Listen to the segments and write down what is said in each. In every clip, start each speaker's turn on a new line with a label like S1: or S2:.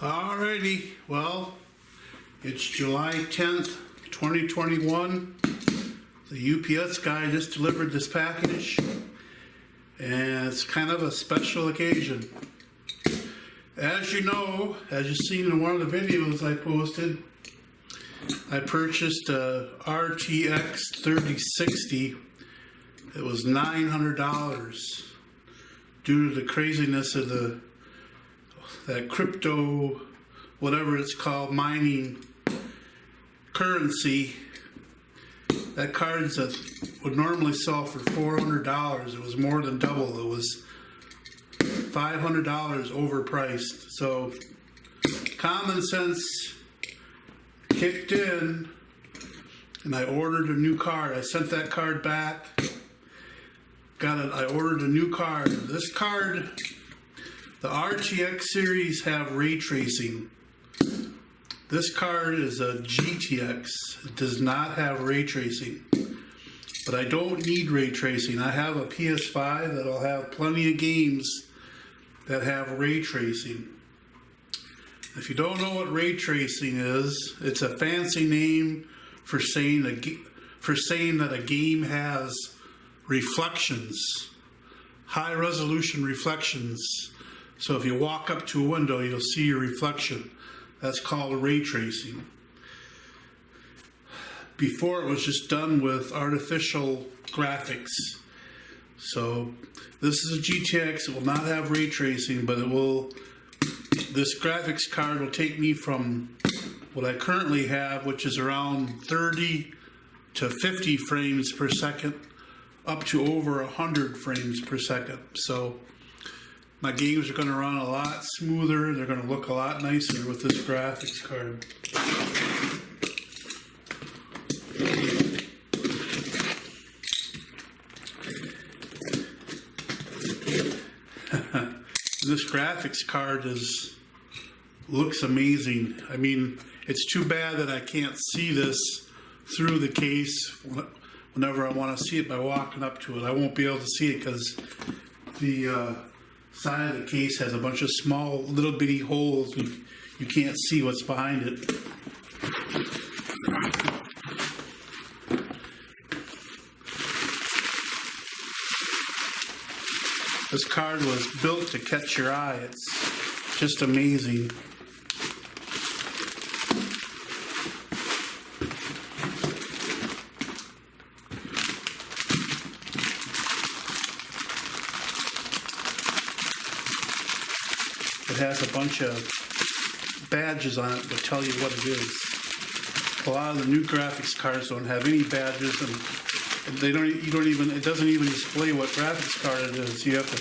S1: Alrighty, well, it's July 10th, 2021. The UPS guy just delivered this package, and it's kind of a special occasion. As you know, as you've seen in one of the videos I posted, I purchased a RTX 3060. It was $900 due to the craziness of that crypto, whatever it's called, mining currency. That card that would normally sell for $400, it was more than double. It was $500 overpriced. So common sense kicked in, and I ordered a new card. I sent that card back. I ordered a new card. This card, the RTX series have ray tracing. This card is a GTX. It does not have ray tracing. But I don't need ray tracing. I have a PS5 that'll have plenty of games that have ray tracing. If you don't know what ray tracing is, it's a fancy name for saying that a game has reflections, high resolution reflections. So if you walk up to a window, you'll see your reflection. That's called ray tracing. Before, it was just done with artificial graphics. So this is a GTX. It will not have ray tracing, but this graphics card will take me from what I currently have, which is around 30 to 50 frames per second, up to over 100 frames per second. So my games are going to run a lot smoother. They're going to look a lot nicer with this graphics card. This graphics card looks amazing. I mean, it's too bad that I can't see this through the case whenever I want to see it by walking up to it. I won't be able to see it because the side of the case has a bunch of small little bitty holes. You can't see what's behind it. This card was built to catch your eye. It's just amazing. It has a bunch of badges on it that tell you what it is. A lot of the new graphics cards don't have any badges, and it doesn't even display what graphics card it is. You have to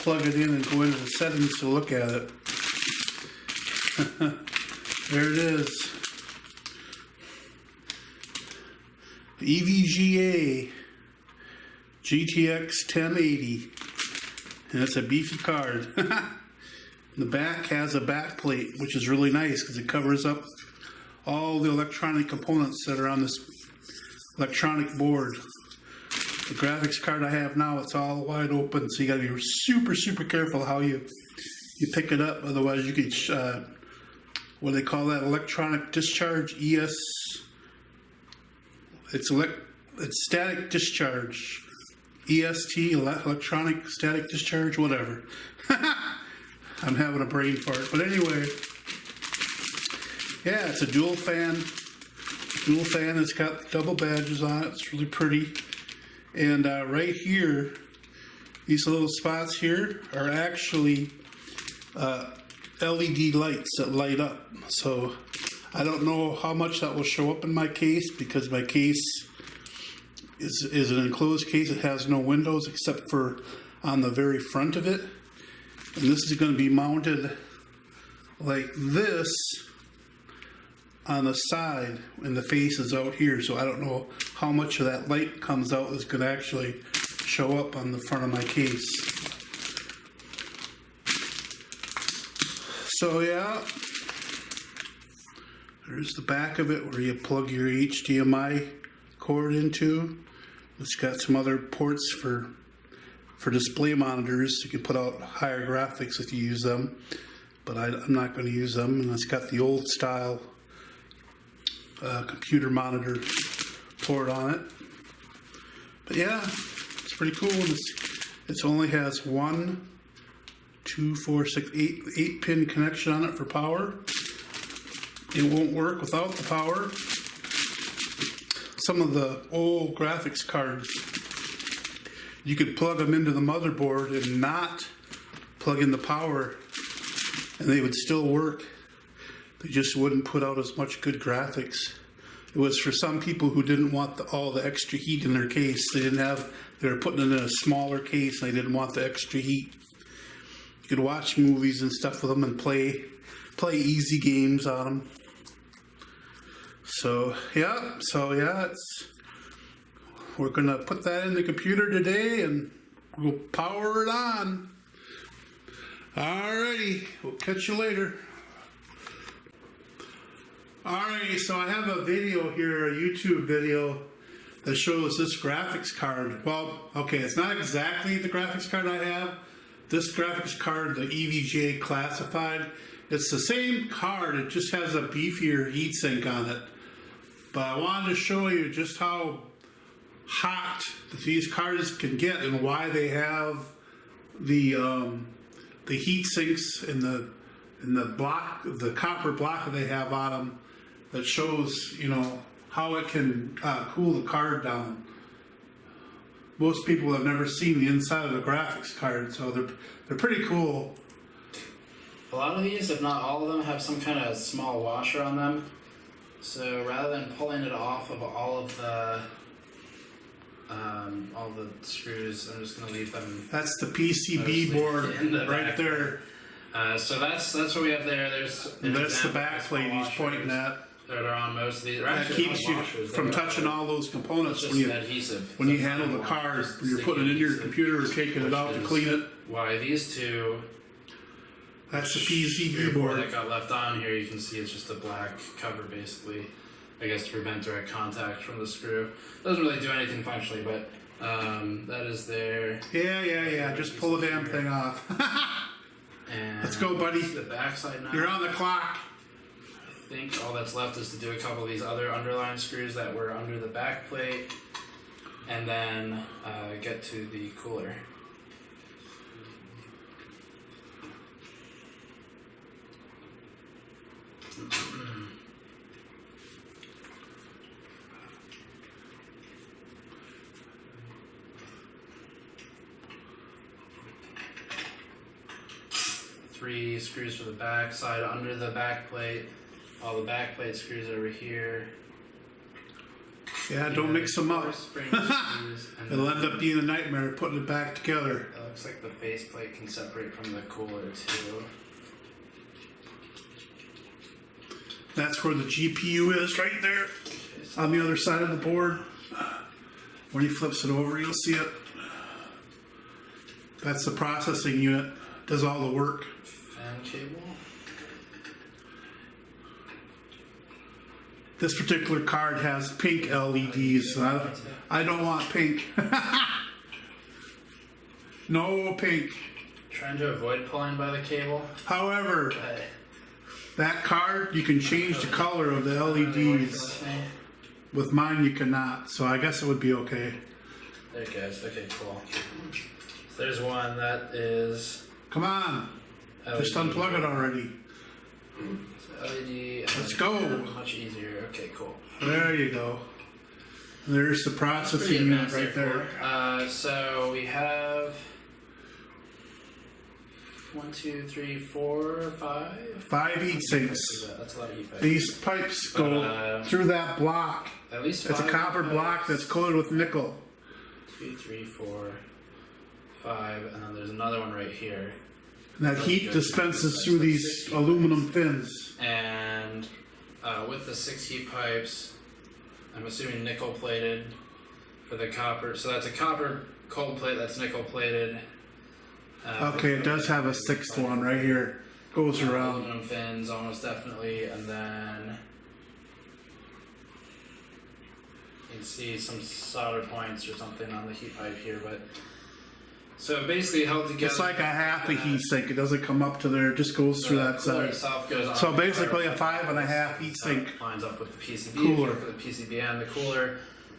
S1: plug it in and go into the settings to look at it. There it is. The EVGA GTX 1080. And it's a beefy card. The back has a back plate, which is really nice because it covers up all the electronic components that are on this electronic board. The graphics card I have now, it's all wide open, so you got to be super, super careful how you pick it up. Otherwise, you could, what do they call that? Electronic discharge, ES. It's static discharge, EST, electronic static discharge, whatever. I'm having a brain fart, but anyway, yeah, it's a dual fan. It's got double badges on it. It's really pretty. And right here, these little spots here are actually LED lights that light up. So I don't know how much that will show up in my case because my case is an enclosed case. It has no windows except for on the very front of it. And this is going to be mounted like this on the side, and the face is out here, so I don't know how much of that light comes out is going to actually show up on the front of my case. So yeah, there's the back of it where you plug your HDMI cord into. It's got some other ports for display monitors. You can put out higher graphics if you use them. but I'm not going to use them. And it's got the old style computer monitor port on it. But yeah, it's pretty cool. It only has 1, 2, 4, 6, 8 pin connection on it for power. It won't work without the power. Some of the old graphics cards, you could plug them into the motherboard and not plug in the power, and they would still work. They just wouldn't put out as much good graphics. It was for some people who didn't want all the extra heat in their case. They were putting it in a smaller case and they didn't want the extra heat. You could watch movies and stuff with them and play easy games on them. So yeah, we're gonna put that in the computer today and we'll power it on. Alrighty, we'll catch you later. Alrighty, so I have a video here, a YouTube video that shows this graphics card. Well, okay, it's not exactly the graphics card I have. This graphics card, the EVGA classified, it's the same card, it just has a beefier heatsink on it. But I wanted to show you just how hot these cards can get and why they have the heat sinks in the block, the copper block that they have on them, that shows, you know, how it can cool the card down. Most people have never seen the inside of the graphics card, so they're pretty cool.
S2: A lot of these, if not all of them, have some kind of small washer on them. So rather than pulling it off of all the screws, I'm just going to leave them.
S1: That's the PCB board right there.
S2: So that's what we have there.
S1: That's the back plate he's pointing at.
S2: That are on most of these.
S1: That keeps you from touching all those components when you handle the card. When you're putting it in your computer or taking it out to clean it.
S2: Why these two?
S1: That's the PCB board
S2: that got left on here. You can see it's just a black cover, basically. I guess to prevent direct contact from the screw. Doesn't really do anything functionally, but that is there.
S1: Yeah. Just pull the damn thing off.
S2: And
S1: let's go, buddy.
S2: The backside now.
S1: You're on the clock.
S2: I think all that's left is to do a couple of these other underlying screws that were under the back plate, and then get to the cooler. Three screws for the back side under the back plate. All the back plate screws over here.
S1: Yeah, don't mix them up. It'll end up being a nightmare putting it back together.
S2: It looks like the face plate can separate from the cooler too.
S1: That's where the GPU is, right there, on the other side of the board. When he flips it over, you'll see it. That's the processing unit. Does all the work.
S2: Fan cable.
S1: This particular card has pink LEDs. So I don't want pink. No pink.
S2: Trying to avoid pulling by the cable.
S1: However, that card, you can change the color of the LEDs. With mine, you cannot. So I guess it would be okay.
S2: There it goes. Okay, cool. So there's one that is.
S1: Come on. LED. Just unplug it already.
S2: LED.
S1: Let's go.
S2: Much easier. Okay, cool.
S1: There you go. There's the processing unit right there.
S2: So we have 1, 2, 3, 4, 5.
S1: 5 heat sinks.
S2: That's a lot of heat pipes.
S1: These pipes go through that block.
S2: At least
S1: it's a copper block that's coated with nickel.
S2: 2, 3, 4, 5, and then there's another one right here.
S1: And that heat dispenses through these aluminum fins.
S2: And with the 6 heat pipes, I'm assuming nickel plated for the copper. So that's a copper cold plate that's nickel plated.
S1: Okay, it does have a 6th one right here. Goes around.
S2: Aluminum fins, almost definitely, and then you can see some solder points or something on the heat pipe here, but So basically held together.
S1: It's like a half a heat sink. It doesn't come up to there. It just goes through that
S2: cooler
S1: side.
S2: itself goes on
S1: So
S2: the
S1: basically
S2: cooler.
S1: a 5.5 heat sink.
S2: Lines up with the PCB.
S1: Cooler.
S2: For the PCB and the cooler.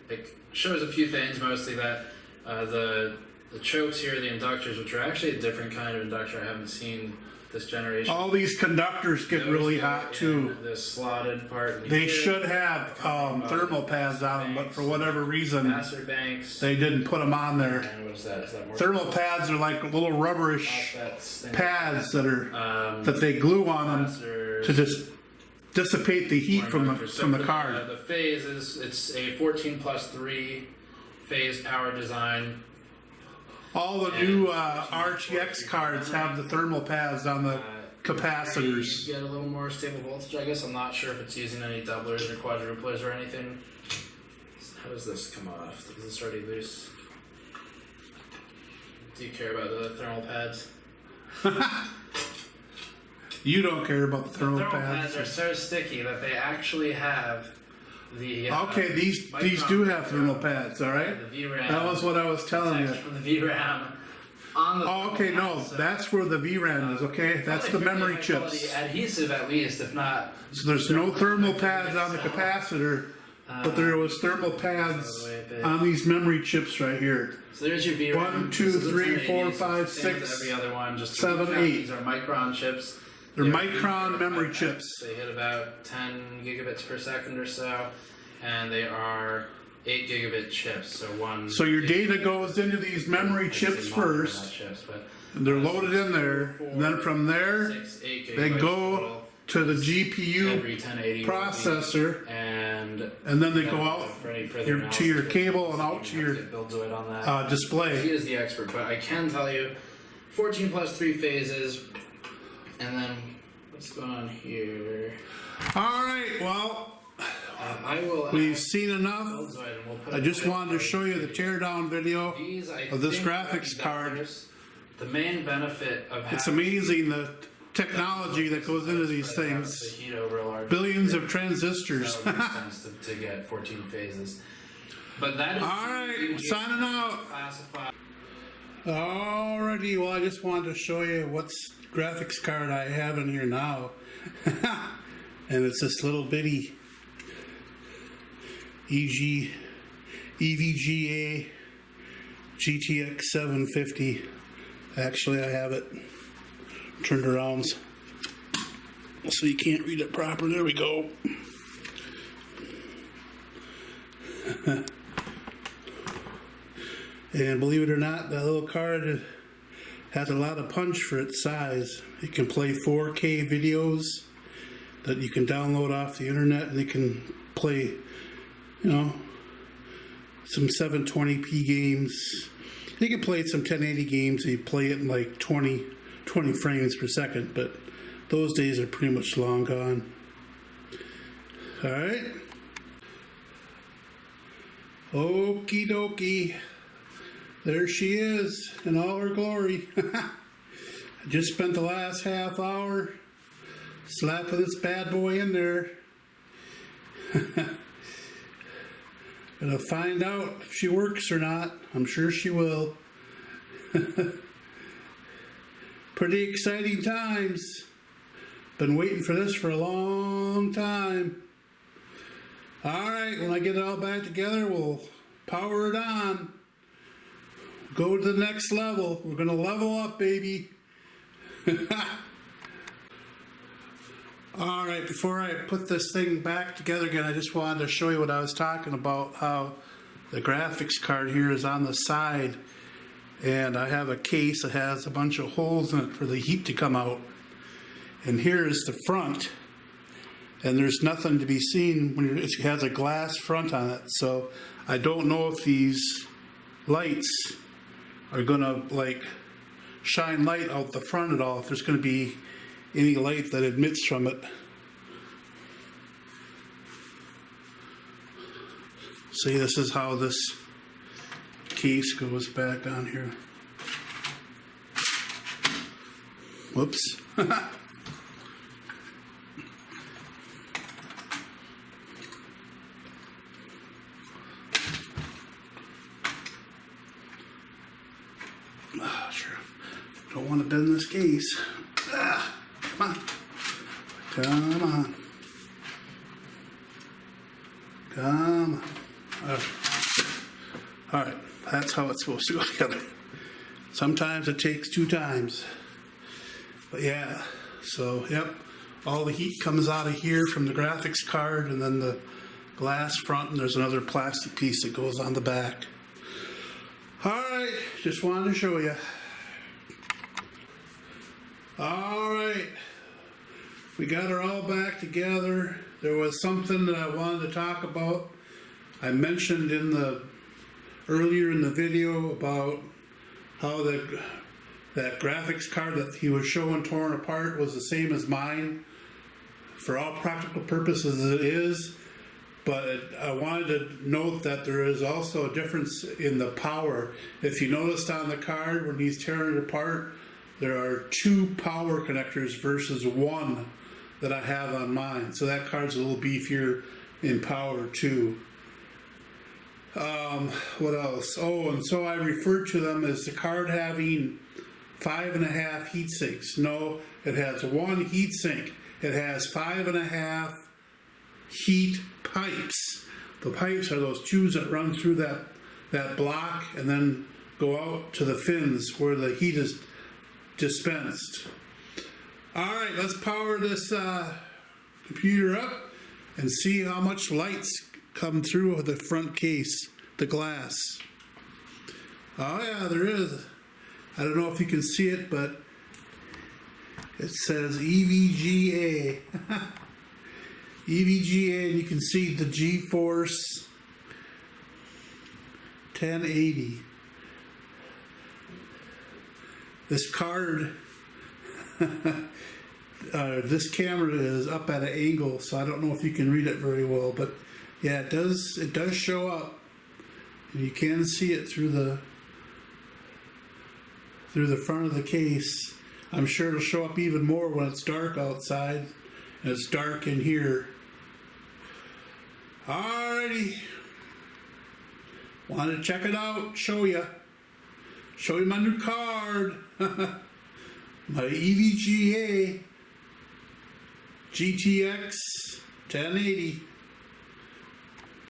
S2: It shows a few things, mostly that the chokes here, the inductors, which are actually a different kind of inductor. I haven't seen this generation.
S1: All these conductors get really hot too.
S2: The slotted part.
S1: They should have thermal pads on them, but for whatever reason,
S2: Capacitor banks.
S1: they didn't put them on there.
S2: And what is that? Is that more?
S1: Thermal pads are like little rubberish pads that are that they glue on them to just dissipate the heat from the card.
S2: The phase is it's a 14+3 phase power design.
S1: All the new RTX cards have the thermal pads on the capacitors.
S2: You get a little more stable voltage, I guess. I'm not sure if it's using any doublers or quadruplers or anything. How does this come off? Is this already loose? Do you care about the thermal pads?
S1: You don't care about the thermal
S2: Thermal
S1: pads.
S2: pads are so sticky that they actually have the
S1: Okay, these do have thermal pads, all right?
S2: the VRAM.
S1: That was what I was telling you.
S2: text from the VRAM on the.
S1: Oh, okay, no,
S2: so
S1: that's where the VRAM is, okay? That's the
S2: probably
S1: memory
S2: pretty high
S1: chips.
S2: quality adhesive at least, if not.
S1: So there's no thermal pads on the capacitor, but there was thermal pads on these memory chips right here.
S2: So there's your VRAM.
S1: 1, 2,
S2: This is a
S1: 3, 4,
S2: 1080,
S1: 5,
S2: same as
S1: 6,
S2: every other one, just
S1: 7, 8.
S2: These are micron chips.
S1: They're micron memory chips.
S2: They hit about 10 gigabits per second or so, and they are 8 gigabit chips. So one.
S1: So your data goes into these memory chips first, and they're loaded in there. And then from there, they go to the GPU processor, and then they go out to your cable and out to your display.
S2: He is the expert, but I can tell you 14+3 phases, and then what's going on here?
S1: All right, well, we've seen enough. I just wanted to show you the teardown video of this graphics card.
S2: The main benefit of
S1: It's amazing the technology that goes into these things. Billions of transistors.
S2: to get 14 phases. But that is
S1: all right, signing out. Alrighty, well, I just wanted to show you what graphics card I have in here now. And it's this little bitty EVGA GTX 750. Actually, I have it turned around so you can't read it proper. There we go. And believe it or not, that little card has a lot of punch for its size. It can play 4K videos that you can download off the internet, and it can play, you know, some 720p games. You can play some 1080 games. You play it in like 20 frames per second, but those days are pretty much long gone. All right. Okie dokie. There she is in all her glory. I just spent the last half hour slapping this bad boy in there. Gonna find out if she works or not. I'm sure she will. Pretty exciting times. Been waiting for this for a long time. Alright, when I get it all back together, we'll power it on. Go to the next level. We're gonna level up, baby. Alright, before I put this thing back together again, I just wanted to show you what I was talking about, how the graphics card here is on the side, and I have a case that has a bunch of holes in it for the heat to come out. And here is the front, and there's nothing to be seen when it has a glass front on it, so I don't know if these lights are gonna like shine light out the front at all, if there's gonna be any light that emits from it. See, this is how this case goes back on here. Whoops. want to bend this case. Ah, come on. Come on. Come on. All right, that's how it's supposed to go together. Sometimes it takes 2 times. But yeah, so yep, all the heat comes out of here from the graphics card, and then the glass front, and there's another plastic piece that goes on the back. All right, just wanted to show you. All right, we got her all back together. There was something that I wanted to talk about. I mentioned earlier in the video about how that graphics card that he was showing torn apart was the same as mine. For all practical purposes it is, but I wanted to note that there is also a difference in the power. If you noticed on the card when he's tearing it apart, there are 2 power connectors versus 1 that I have on mine. So that card's a little beefier in power too. What else? Oh, and so I referred to them as the card having 5.5 heat sinks. No, it has 1 heat sink. It has 5.5 heat pipes. The pipes are those tubes that run through that block and then go out to the fins where the heat is dispensed. All right, let's power this computer up and see how much lights come through the front case, the glass. Oh yeah, there is. I don't know if you can see it, but it says EVGA. EVGA, and you can see the GeForce 1080. This card, this camera is up at an angle, so I don't know if you can read it very well, but yeah, it does show up, and you can see it through the front of the case. I'm sure it'll show up even more when it's dark outside and it's dark in here. Alrighty, want to check it out? Show you my new card. My EVGA GTX 1080.